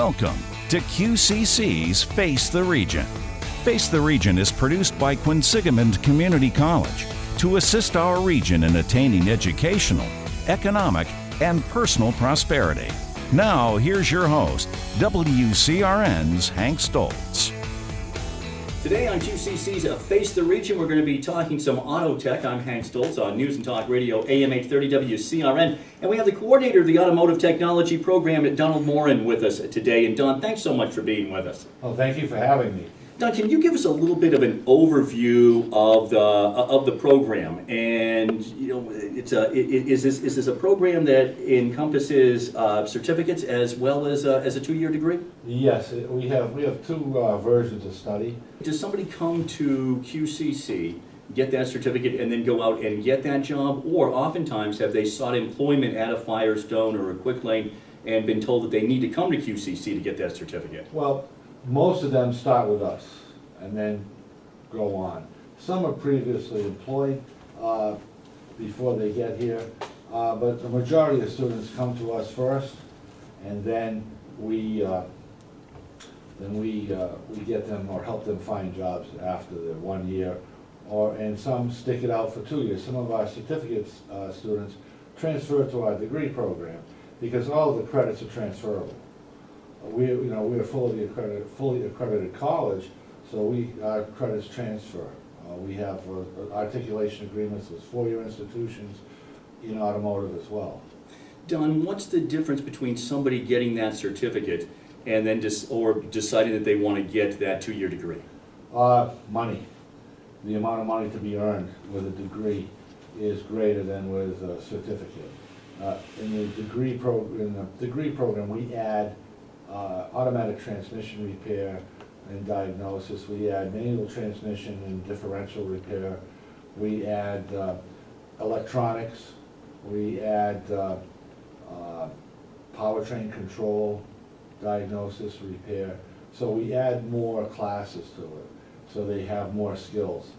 Welcome to QCC's Face the Region. Face the Region is produced by Quinsigamond Community College to assist our region in attaining educational, economic, and personal prosperity. Now, here's your host, WCRN's Hank Stoltz. Today on QCC's Face the Region, we're going to be talking some auto tech. I'm Hank Stoltz on News and Talk Radio, AM 830 WCRN. And we have the coordinator of the Automotive Technology Program, Donald Morin, with us today. And Don, thanks so much for being with us. Well, thank you for having me. Don, can you give us a little bit of an overview of the program? And is this a program that encompasses certificates as well as a 2-year degree? Yes, we have two versions of study. Does somebody come to QCC, get that certificate, and then go out and get that job? Or oftentimes have they sought employment at a Firestone or a Quick Lane and been told that they need to come to QCC to get that certificate? Well, most of them start with us and then go on. Some are previously employed before they get here, but the majority of students come to us first, and then we get them or help them find jobs after the 1 year, and some stick it out for 2 years. Some of our certificates students transfer to our degree program because all of the credits are transferable. We're a fully accredited college, so our credits transfer. We have articulation agreements with 4-year institutions in automotive as well. Don, what's the difference between somebody getting that certificate and then deciding that they want to get that 2-year degree? Money. The amount of money to be earned with a degree is greater than with a certificate. In the degree program, we add automatic transmission repair and diagnosis. We add manual transmission and differential repair. We add electronics. We add powertrain control, diagnosis, repair. So we add more classes to it, so they have more skills.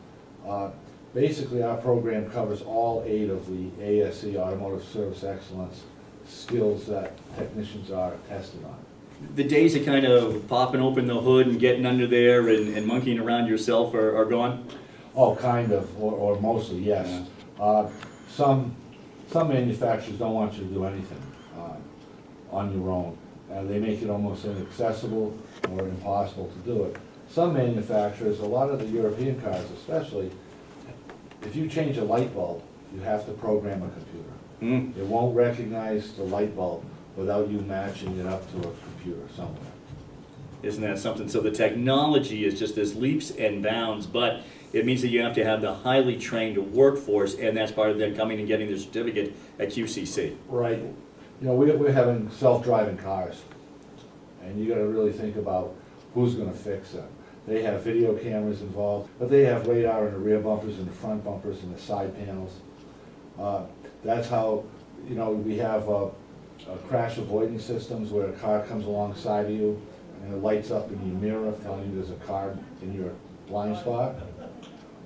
Basically, our program covers all 8 of the ASE, Automotive Service Excellence, skills that technicians are tested on. The days of kind of popping open the hood and getting under there and monkeying around yourself are gone? Oh, kind of, or mostly, yes. Yeah. Some manufacturers don't want you to do anything on your own. They make it almost inaccessible or impossible to do it. Some manufacturers, a lot of the European cars especially, if you change a light bulb, you have to program a computer. It won't recognize the light bulb without you matching it up to a computer somewhere. Isn't that something? So the technology is just this leaps and bounds, but it means that you have to have the highly trained workforce, and that's part of them coming and getting their certificate at QCC. Right. We're having self-driving cars, and you got to really think about who's going to fix them. They have video cameras involved, but they have radar in the rear bumpers and the front bumpers and the side panels. That's how, we have crash avoidance systems where a car comes alongside of you and it lights up in your mirror telling you there's a car in your blind spot.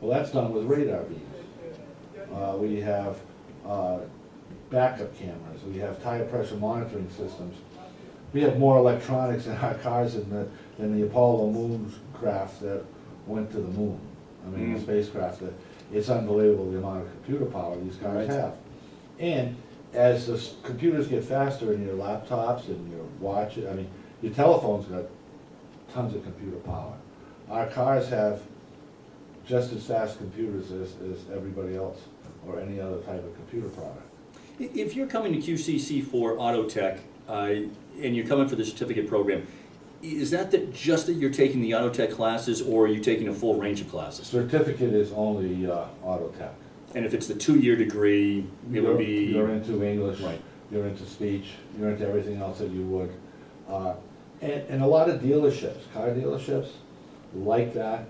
Well, that's done with radar beams. We have backup cameras. We have tire pressure monitoring systems. We have more electronics in our cars than the Apollo moon craft that went to the moon. The spacecraft. It's unbelievable the amount of computer power these cars have. And as the computers get faster in your laptops and your watches, your telephone's got tons of computer power. Our cars have just as fast computers as everybody else or any other type of computer product. If you're coming to QCC for auto tech and you're coming for the certificate program, is that just that you're taking the auto tech classes, or are you taking a full range of classes? Certificate is only auto tech. And if it's the 2-year degree, would be... You're into English, right. You're into speech, you're into everything else that you would. And a lot of dealerships, car dealerships, like that.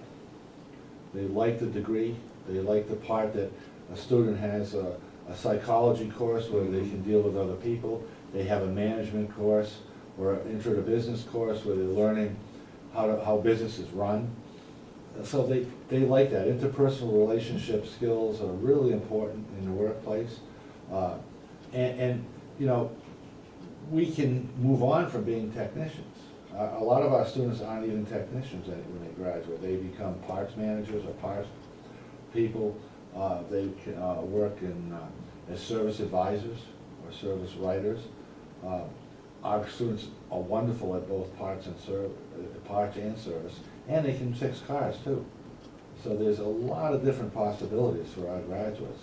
They like the degree. They like the part that a student has a psychology course where they can deal with other people. They have a management course or an intro to business course where they're learning how businesses run. So they like that. Interpersonal relationship skills are really important in the workplace. And we can move on from being technicians. A lot of our students aren't even technicians when they graduate. They become parts managers or parts people. They can work as service advisors or service writers. Our students are wonderful at both parts and service, and they can fix cars too. So there's a lot of different possibilities for our graduates.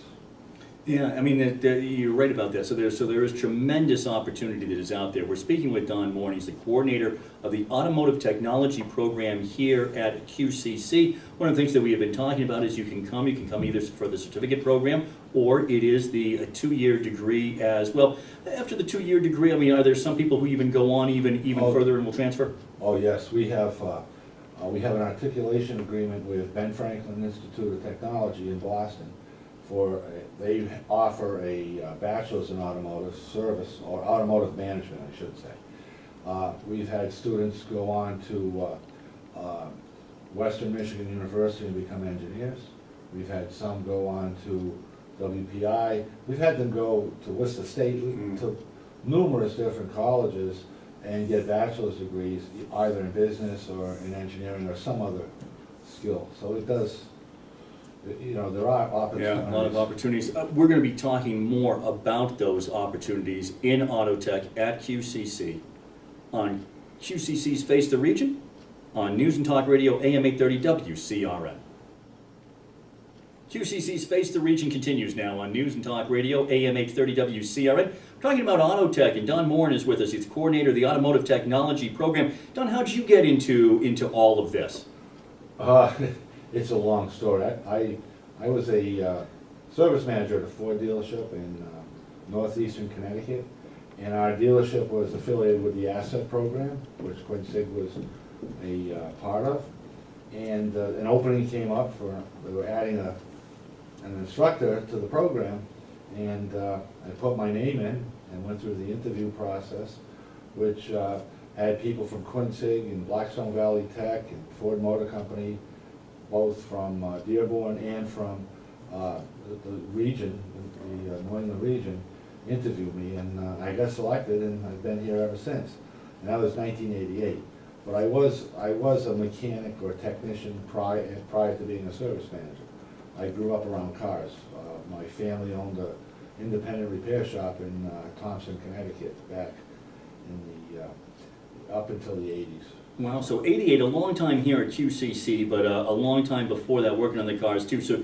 Yeah, I mean, you're right about that. So there is tremendous opportunity that is out there. We're speaking with Don Moore. He's the coordinator of the Automotive Technology Program here at QCC. One of the things that we have been talking about is you can come either for the certificate program, or it is the two-year degree as well. After the two-year degree, I mean, are there some people who even go on even further and will transfer? Oh yes, we have an articulation agreement with Ben Franklin Institute of Technology in Boston. They offer a bachelor's in automotive service, or automotive management, I should say. We've had students go on to Western Michigan University and become engineers. We've had some go on to WPI. We've had them go to Worcester State, to numerous different colleges, and get bachelor's degrees, either in business or in engineering or some other skill. So it does. You know, there are opportunities. Yeah, a lot of opportunities. We're going to be talking more about those opportunities in auto tech at QCC on QCC's Face the Region on News and Talk Radio AM 830 WCRN. QCC's Face the Region continues now on News and Talk Radio AM 830 WCRN. We're talking about auto tech, and Don Moore is with us. He's the coordinator of the Automotive Technology Program. Don, how did you get into all of this? It's a long story. I was a service manager at a Ford dealership in northeastern Connecticut, and our dealership was affiliated with the Asset Program, which Quinsig was a part of. And an opening came up they were adding an instructor to the program, and I put my name in and went through the interview process, which had people from Quinsig and Blackstone Valley Tech and Ford Motor Company, both from Dearborn and from the region, the New England region, interviewed me, and I got selected, and I've been here ever since. And that was 1988. But I was a mechanic or technician prior to being a service manager. I grew up around cars. My family owned an independent repair shop in Thompson, Connecticut, back in the up until the 80s. Wow, so 88, a long time here at QCC, but a long time before that working on the cars too. So,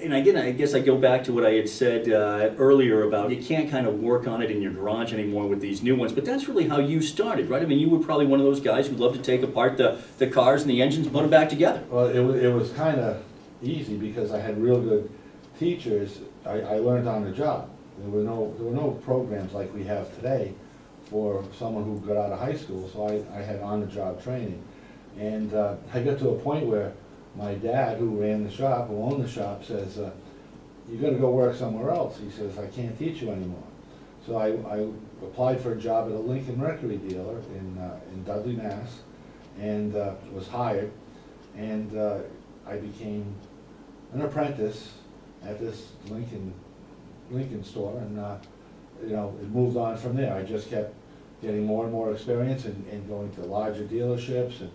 and again, I guess I go back to what I had said earlier about you can't kind of work on it in your garage anymore with these new ones, but that's really how you started, right? I mean, you were probably one of those guys who loved to take apart the cars and the engines and put them back together. Well, it was kind of easy because I had real good teachers. I learned on the job. There were no programs like we have today for someone who got out of high school, so I had on-the-job training. And I got to a point where my dad, who ran the shop, who owned the shop, says, you got to go work somewhere else. He says, I can't teach you anymore. So I applied for a job at a Lincoln Mercury dealer in Dudley, Mass, and was hired. And I became an apprentice at this Lincoln store, and you know, it moved on from there. I just kept getting more and more experience and going to larger dealerships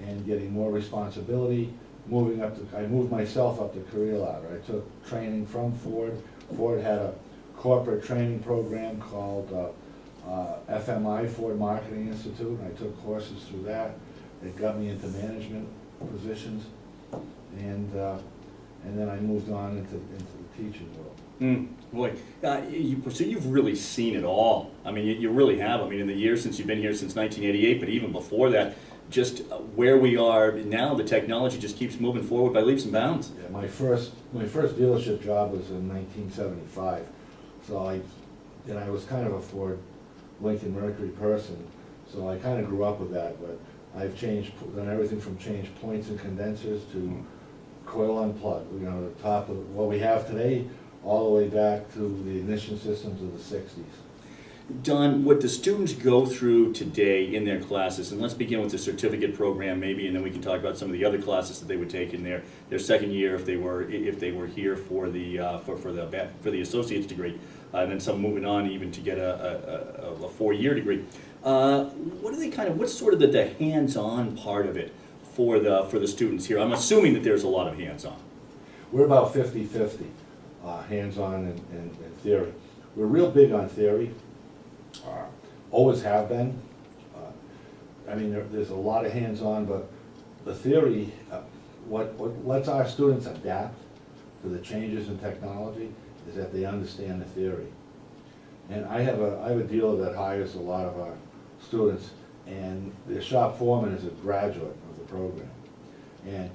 and getting more responsibility. I moved myself up the career ladder. I took training from Ford. Ford had a corporate training program called FMI, Ford Marketing Institute. I took courses through that. It got me into management positions, and then I moved on into the teaching world. Boy, so you've really seen it all. I mean, you really have. I mean, in the years since you've been here, since 1988, but even before that, just where we are now, the technology just keeps moving forward by leaps and bounds. Yeah, my first dealership job was in 1975, so I was kind of a Ford Lincoln Mercury person, so I kind of grew up with that. But I've done everything from change points and condensers to coil unplug. You know, the top of what we have today, all the way back to the ignition systems of the 60s. Don, what the students go through today in their classes, and let's begin with the certificate program maybe, and then we can talk about some of the other classes that they would take in their second year if they were here for the associate's degree. and then some moving on even to get a 4-year degree. What's sort of the hands-on part of it for the students here? I'm assuming that there's a lot of hands-on. We're about 50-50, hands-on and theory. We're real big on theory, always have been. I mean, there's a lot of hands-on, but the theory, what lets our students adapt to the changes in technology is that they understand the theory. And I have a dealer that hires a lot of our students, and their shop foreman is a graduate of the program. And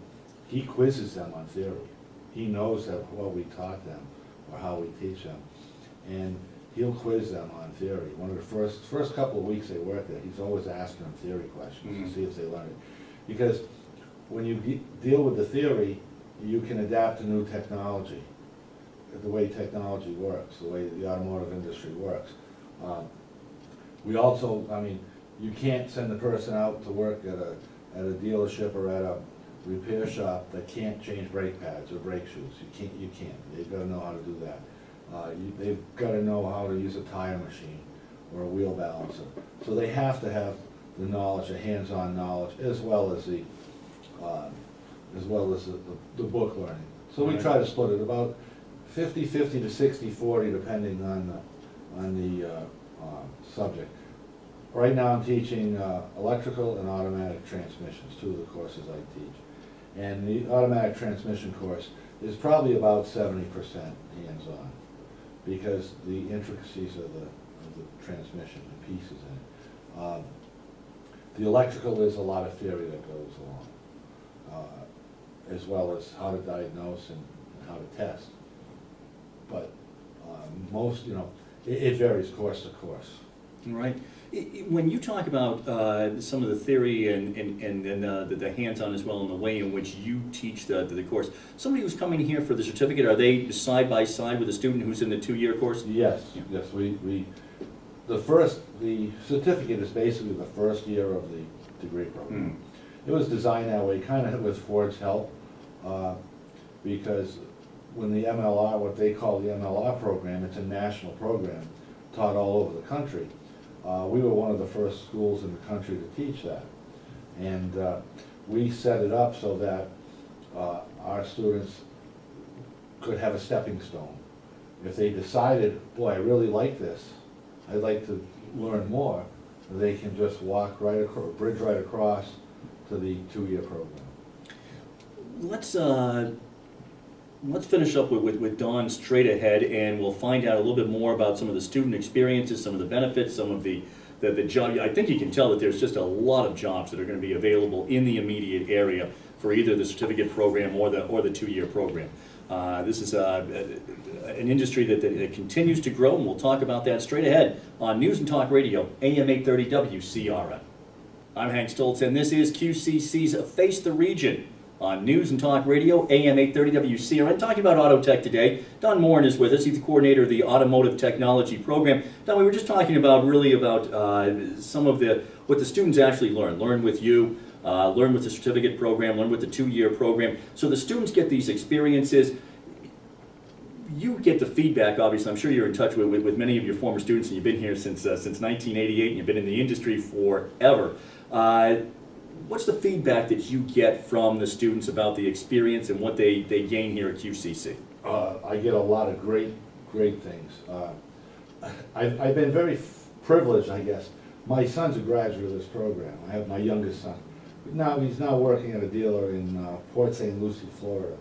he quizzes them on theory. He knows that what we taught them or how we teach them. And he'll quiz them on theory. One of the first couple of weeks they work there, he's always asking them theory questions to see if they learn it. Because when you deal with the theory, you can adapt to new technology, the way technology works, the way the automotive industry works. We also, I mean, you can't send a person out to work at a dealership or at a repair shop that can't change brake pads or brake shoes. You can't. They've got to know how to do that. They've got to know how to use a tire machine or a wheel balancer. So they have to have the knowledge, the hands-on knowledge, as well as the book learning. So we try to split it about 50-50 to 60-40, depending on the subject. Right now I'm teaching electrical and automatic transmissions, 2 of the courses I teach. And the automatic transmission course is probably about 70% hands-on, because the intricacies of the transmission, the pieces in it. The electrical, there's a lot of theory that goes along, as well as how to diagnose and how to test. But most, it varies course to course. Right. When you talk about some of the theory and the hands-on as well, and the way in which you teach the course, somebody who's coming here for the certificate, are they side by side with a student who's in the 2-year course? Yes, yeah. Yes. The certificate is basically the first year of the degree program. It was designed that way, kind of with Ford's help, because when the MLR, what they call the MLR program, it's a national program taught all over the country. We were one of the first schools in the country to teach that. And we set it up so that our students could have a stepping stone. If they decided, boy, I really like this, I'd like to learn more, they can just walk right across, bridge right across to the 2-year program. Let's finish up with Don straight ahead, and we'll find out a little bit more about some of the student experiences, some of the benefits, some of the job. I think you can tell that there's just a lot of jobs that are going to be available in the immediate area for either the certificate program or the 2-year program. This is an industry that continues to grow, and we'll talk about that straight ahead on News and Talk Radio, AM 830 WCRN. I'm Hank Stoltz, and this is QCC's Face the Region on News and Talk Radio, AM 830 WCRN. Talking about auto tech today. Don Morin is with us. He's the coordinator of the Automotive Technology Program. Don, we were just talking about some of what the students actually learn with you, learn with the certificate program, learn with the 2-year program. So the students get these experiences. You get the feedback, obviously. I'm sure you're in touch with many of your former students, and you've been here since 1988, and you've been in the industry forever. What's the feedback that you get from the students about the experience and what they gain here at QCC? I get a lot of great things. I've been very privileged, I guess. My son's a graduate of this program. I have my youngest son. He's now working at a dealer in Port St. Lucie, Florida.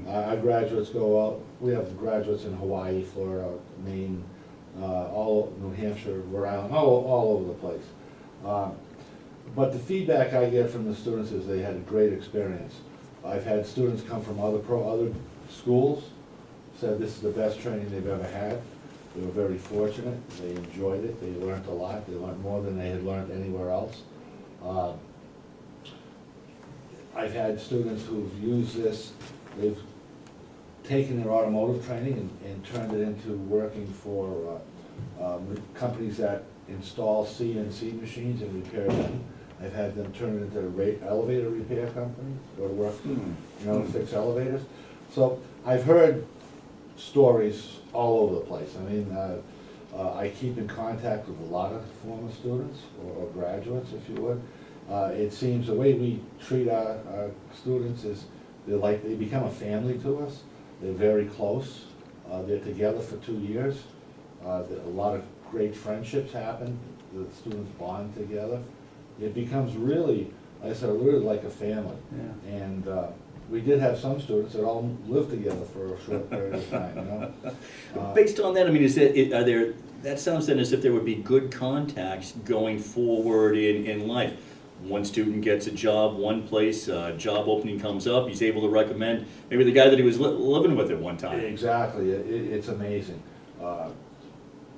Our graduates go out. We have graduates in Hawaii, Florida, Maine, all New Hampshire, around, all over the place. But the feedback I get from the students is they had a great experience. I've had students come from other schools, said this is the best training they've ever had. They were very fortunate. They enjoyed it. They learned a lot. They learned more than they had learned anywhere else. I've had students who've used this. They've taken their automotive training and turned it into working for companies that install CNC machines and repair them. I've had them turn it into elevator repair companies, go to work, to fix elevators. So I've heard stories all over the place. I mean, I keep in contact with a lot of former students or graduates, if you would. It seems the way we treat our students is they become a family to us. They're very close. They're together for 2 years. A lot of great friendships happen. The students bond together. It becomes really, like I said, really like a family. Yeah. And we did have some students that all lived together for a short period of time, you know. Based on that, I mean, that sounds then as if there would be good contacts going forward in life. One student gets a job one place, a job opening comes up, he's able to recommend maybe the guy that he was living with at one time. Exactly, it's amazing.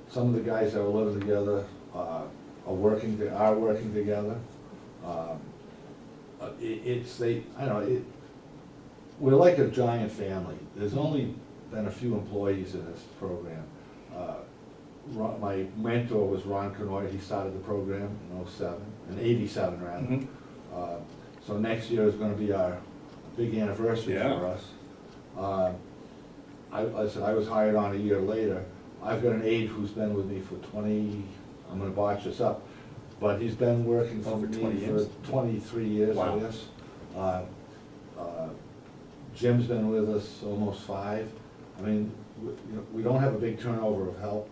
Some of the guys that are living together are working together. We're like a giant family. There's only been a few employees in this program. My mentor was Ron Canoy. He started the program in 87 rather. Mhm. So next year is going to be our big anniversary Yeah. for us. I said I was hired on a year later. I've got an aide who's been with me for 20, I'm going to botch this up, but he's been working for Over me 20 years. for 23 years, Wow. I guess. Jim's been with us almost 5. I mean, we don't have a big turnover of help.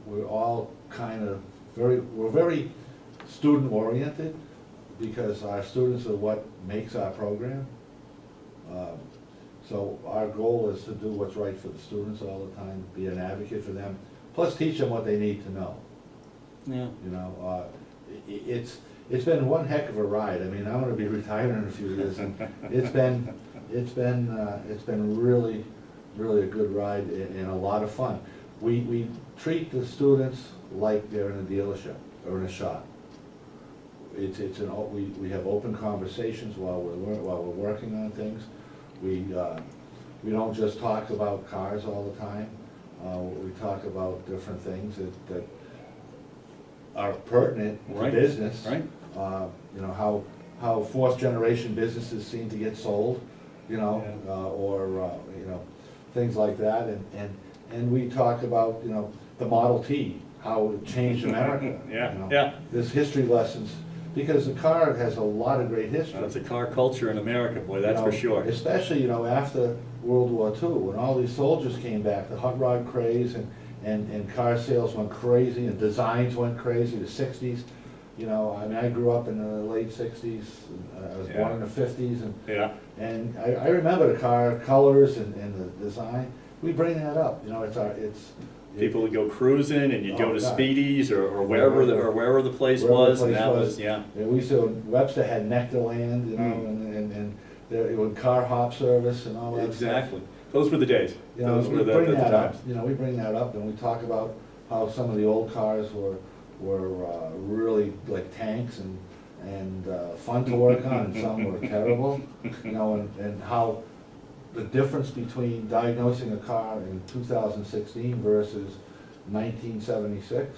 We're all kind of we're very student-oriented because our students are what makes our program. So our goal is to do what's right for the students all the time, be an advocate for them, plus teach them what they need to know. Yeah. You know, it's been one heck of a ride. I mean, I'm going to be retiring in a few years, and it's been really, really a good ride and a lot of fun. We treat the students like they're in a dealership or in a shop. We have open conversations while we're working on things. We don't just talk about cars all the time. We talk about different things that are pertinent Right. to business. Right. You know, how fourth generation businesses seem to get sold, you know, or you know, things like that. And we talk about, you know, the Model T, how it changed America. Yeah, you know. yeah. There's history lessons, because the car has a lot of great history. It's a car culture in America, boy, that's You know, for sure. Especially, you know, after World War II, when all these soldiers came back, the hot rod craze and car sales went crazy and designs went crazy, the 60s. You know, I mean, I grew up in the late 60s, I was born in the 50s, and I remember the car colors and the design. We bring that up, you know, People would go cruising and you'd go to God. Speedies or wherever the place was, and that was, yeah. And we saw Webster had Nectarland, you know, and it would car hop service and all that stuff. Exactly. Those were the days. You know, Those we were the bring that up, times. you know, we bring that up and we talk about how some of the old cars were really like tanks and fun to work on, and some were terrible, you know, and how the difference between diagnosing a car in 2016 versus 1976,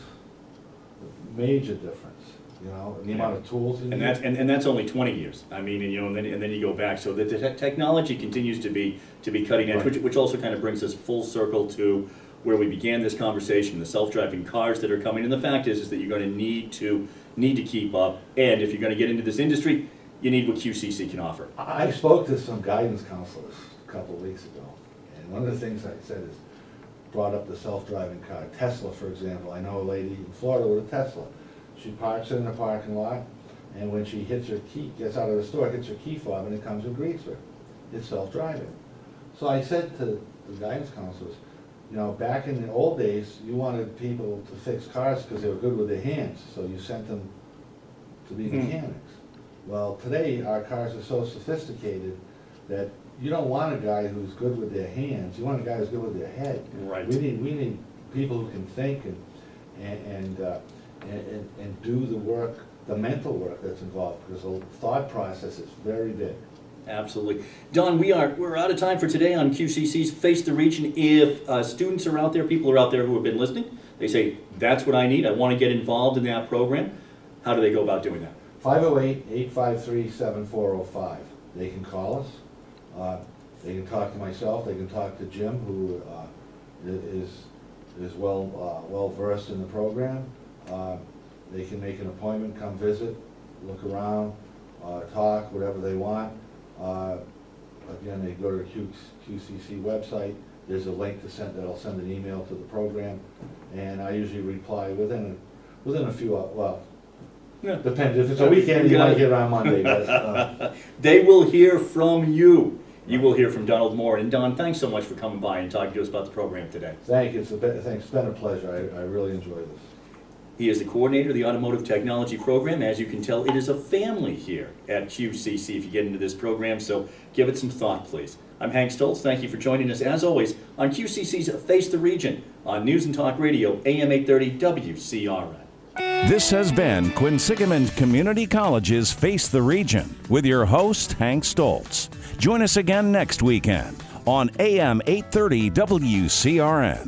major difference, you know, and the amount of tools you And need. that's only 20 years. I mean, and, you know, and then you go back. So the technology continues to be cutting edge, Right. which also kind of brings us full circle to where we began this conversation, the self-driving cars that are coming. And the fact is that you're going to need to keep up. And if you're going to get into this industry, you need what QCC can offer. I spoke to some guidance counselors a couple of weeks ago, and one of the things I said is, brought up the self-driving car. Tesla, for example, I know a lady in Florida with a Tesla. She parks it in the parking lot, and when she hits her key, gets out of the store, hits her key fob, and it comes and greets her. It's self-driving. So I said to the guidance counselors, you know, back in the old days, you wanted people to fix cars because they were good with their hands, so you sent them to be mechanics. Well, today, our cars are so sophisticated that you don't want a guy who's good with their hands, you want a guy who's good with their head. Right. We need people who can think and do the work, the mental work that's involved, because the thought process is very big. Absolutely. Don, we're out of time for today on QCC's Face the Region. If students are out there, people are out there who have been listening, they say, that's what I need, I want to get involved in that program, how do they go about doing that? 508-853-7405. They can call us. They can talk to myself, they can talk to Jim, who is well versed in the program. They can make an appointment, come visit, look around, talk, whatever they want. Again, they go to the QCC website. There's a link to send, that'll send an email to the program, and I usually reply within a few hours. Well, Yeah. depends. If it's a weekend, you might get it on Monday. But, They will hear from you. You will hear from Donald Moore. And Don, thanks so much for coming by and talking to us about the program today. thank you. It's been a pleasure. I really enjoy this. He is the coordinator of the Automotive Technology Program. As you can tell, it is a family here at QCC if you get into this program, so give it some thought, please. I'm Hank Stoltz. Thank you for joining us, as always, on QCC's Face the Region on News and Talk Radio, AM 830 WCRN. This has been Quinsigamond Community College's Face the Region with your host, Hank Stoltz. Join us again next weekend on AM 830 WCRN.